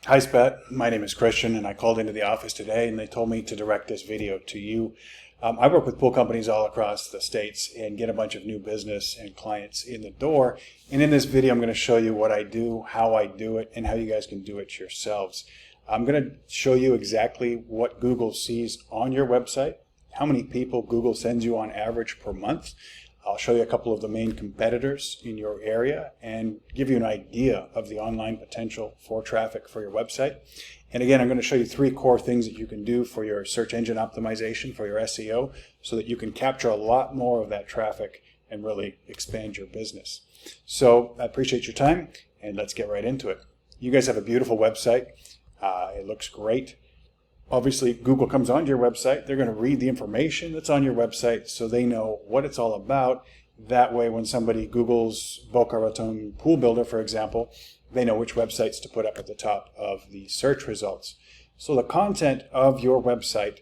Hi, Spet. My name is Christian, and I called into the office today, and they told me to direct this video to you. I work with pool companies all across the states and get a bunch of new business and clients in the door. And in this video, I'm going to show you what I do, how I do it, and how you guys can do it yourselves. I'm going to show you exactly what Google sees on your website, how many people Google sends you on average per month. I'll show you a couple of the main competitors in your area and give you an idea of the online potential for traffic for your website. And again, I'm going to show you three core things that you can do for your search engine optimization, for your SEO, so that you can capture a lot more of that traffic and really expand your business. So I appreciate your time, and let's get right into it. You guys have a beautiful website. It looks great. Obviously, Google comes onto your website. They're going to read the information that's on your website so they know what it's all about. That way, when somebody Googles Boca Raton pool builder, for example, they know which websites to put up at the top of the search results. So the content of your website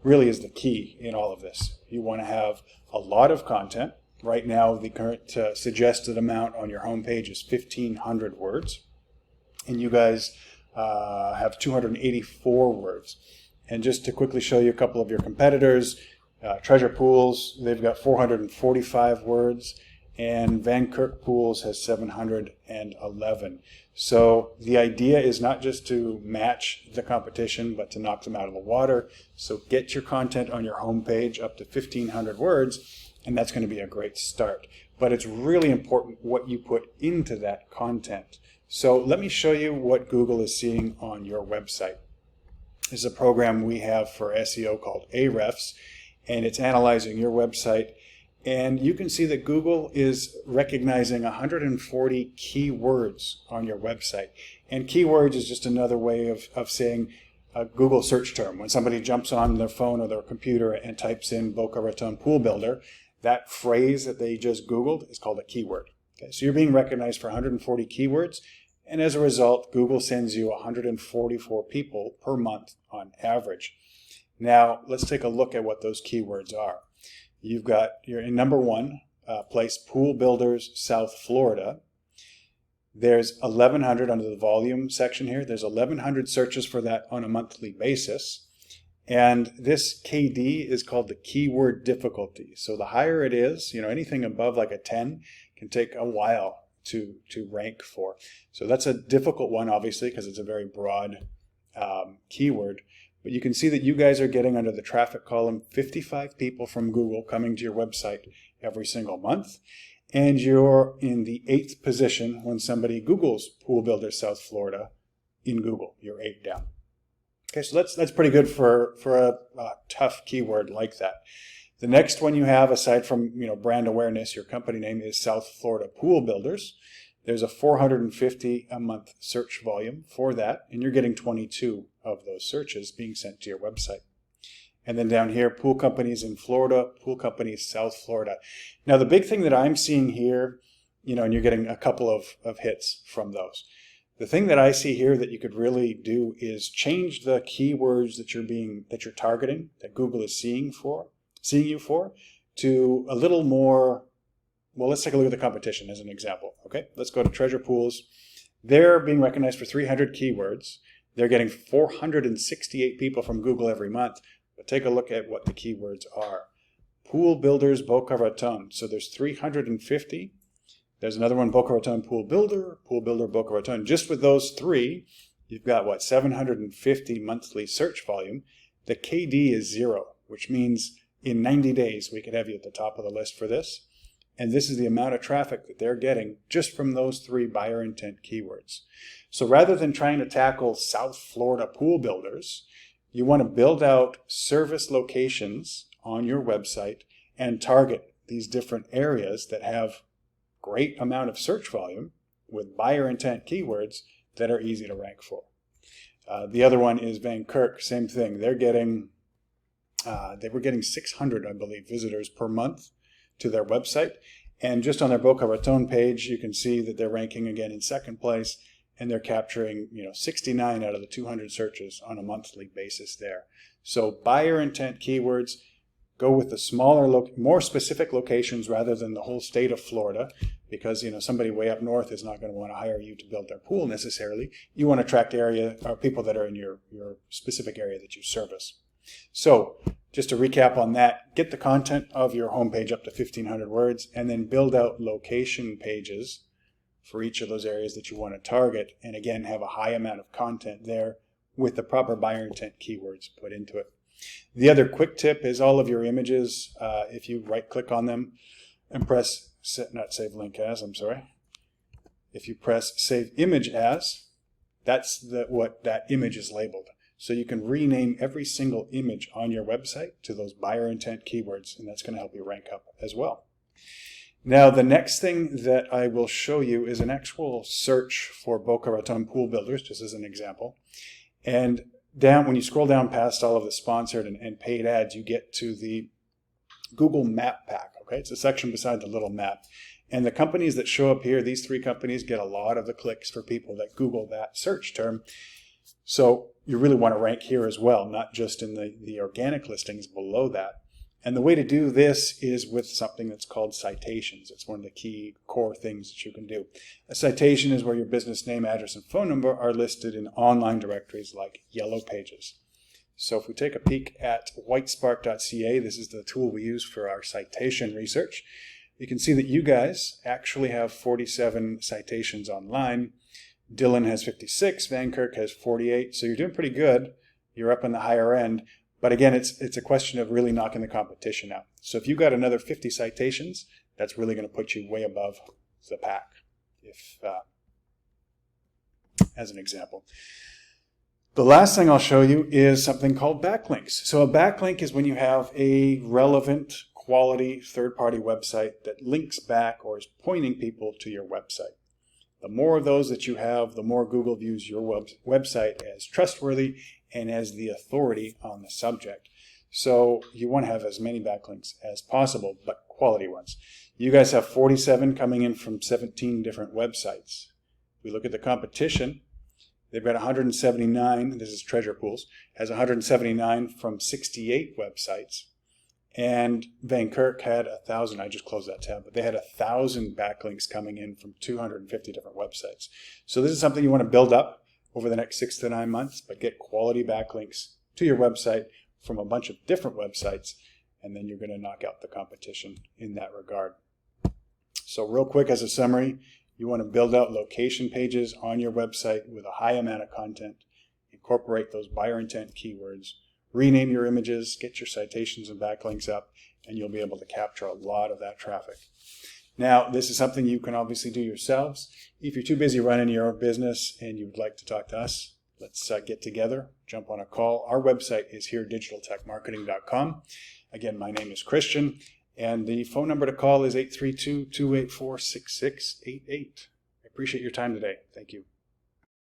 really is the key in all of this. You want to have a lot of content. Right now, the current suggested amount on your homepage is 1,500 words. And you guys have 284 words. And just to quickly show you a couple of your competitors, Treasure Pools, they've got 445 words, and Van Kirk Pools has 711. So the idea is not just to match the competition, but to knock them out of the water. So get your content on your homepage up to 1,500 words, and that's going to be a great start. But it's really important what you put into that content. So let me show you what Google is seeing on your website. This is a program we have for SEO called Ahrefs, and it's analyzing your website. And you can see that Google is recognizing 140 keywords on your website. And keywords is just another way of saying a Google search term. When somebody jumps on their phone or their computer and types in Boca Raton Pool Builder, that phrase that they just Googled is called a keyword. Okay, so you're being recognized for 140 keywords, and as a result, Google sends you 144 people per month on average. Now, let's take a look at what those keywords are. You're in number one place, Pool Builders, South Florida. There's 1,100 under the volume section here. There's 1,100 searches for that on a monthly basis. And this KD is called the keyword difficulty. So the higher it is, anything above like a 10 can take a while to rank for. So that's a difficult one, obviously, because it's a very broad keyword. But you can see that you guys are getting under the traffic column 55 people from Google coming to your website every single month. And you're in the 8th position when somebody Googles Pool Builder South Florida in Google. You're 8 down. Okay, so that's pretty good for a tough keyword like that. The next one you have, aside from brand awareness, your company name is South Florida Pool Builders. There's a 450 a month search volume for that, and you're getting 22 of those searches being sent to your website. And then down here, pool companies in Florida, pool companies South Florida. Now the big thing that I'm seeing here, and you're getting a couple of hits from those. The thing that I see here that you could really do is change the keywords that you're targeting, that Google is seeing you for, to a little more. Well, let's take a look at the competition as an example. Okay, let's go to Treasure Pools. They're being recognized for 300 keywords. They're getting 468 people from Google every month. But take a look at what the keywords are. Pool Builders Boca Raton. So there's 350. There's another one, Boca Raton Pool Builder Boca Raton. Just with those three, you've got 750 monthly search volume. The KD is 0, which means in 90 days we could have you at the top of the list for this. And this is the amount of traffic that they're getting just from those 3 buyer intent keywords. So rather than trying to tackle South Florida pool builders, you want to build out service locations on your website and target these different areas that have great amount of search volume with buyer intent keywords that are easy to rank for. The other one is Van Kirk, same thing. They were getting 600, I believe, visitors per month to their website. And just on their Boca Raton page, you can see that they're ranking again in 2nd place, and they're capturing 69 out of the 200 searches on a monthly basis there. So buyer intent keywords, Go with the smaller, more specific locations rather than the whole state of Florida, because somebody way up north is not going to want to hire you to build their pool necessarily. You want to attract people that are in your specific area that you service. So just to recap on that, get the content of your homepage up to 1,500 words, and then build out location pages for each of those areas that you want to target, and again have a high amount of content there with the proper buyer intent keywords put into it. The other quick tip is all of your images, if you right click on them and press not save link as, I'm sorry. If you press save image as, that's what that image is labeled. So you can rename every single image on your website to those buyer intent keywords, and that's going to help you rank up as well. Now, the next thing that I will show you is an actual search for Boca Raton pool builders, just as an example. And when you scroll down past all of the sponsored and paid ads, you get to the Google Map Pack. Okay, it's a section beside the little map. And the companies that show up here, these 3 companies get a lot of the clicks for people that Google that search term. So you really want to rank here as well, not just in the organic listings below that. And the way to do this is with something that's called citations. It's one of the key core things that you can do. A citation is where your business name, address, and phone number are listed in online directories like Yellow Pages. So if we take a peek at whitespark.ca, this is the tool we use for our citation research. You can see that you guys actually have 47 citations online. Dylan has 56, Van Kirk has 48, so you're doing pretty good. You're up in the higher end. But again, it's a question of really knocking the competition out. So if you got another 50 citations, that's really going to put you way above the pack, as an example. The last thing I'll show you is something called backlinks. So a backlink is when you have a relevant, quality third-party website that links back or is pointing people to your website. The more of those that you have, the more Google views your website as trustworthy and as the authority on the subject. So you want to have as many backlinks as possible, but quality ones. You guys have 47 coming in from 17 different websites. If we look at the competition, they've got 179, this is Treasure Pools, has 179 from 68 websites. And Van Kirk had 1,000, I just closed that tab, but they had 1,000 backlinks coming in from 250 different websites. So this is something you want to build up over the next 6 to 9 months, but get quality backlinks to your website from a bunch of different websites, and then you're going to knock out the competition in that regard. So real quick as a summary, you want to build out location pages on your website with a high amount of content, incorporate those buyer intent keywords, rename your images, get your citations and backlinks up, and you'll be able to capture a lot of that traffic. Now, this is something you can obviously do yourselves. If you're too busy running your own business and you would like to talk to us, let's get together, jump on a call. Our website is heredigitaltechmarketing.com. Again, my name is Christian, and the phone number to call is 832-284-6688. I appreciate your time today. Thank you.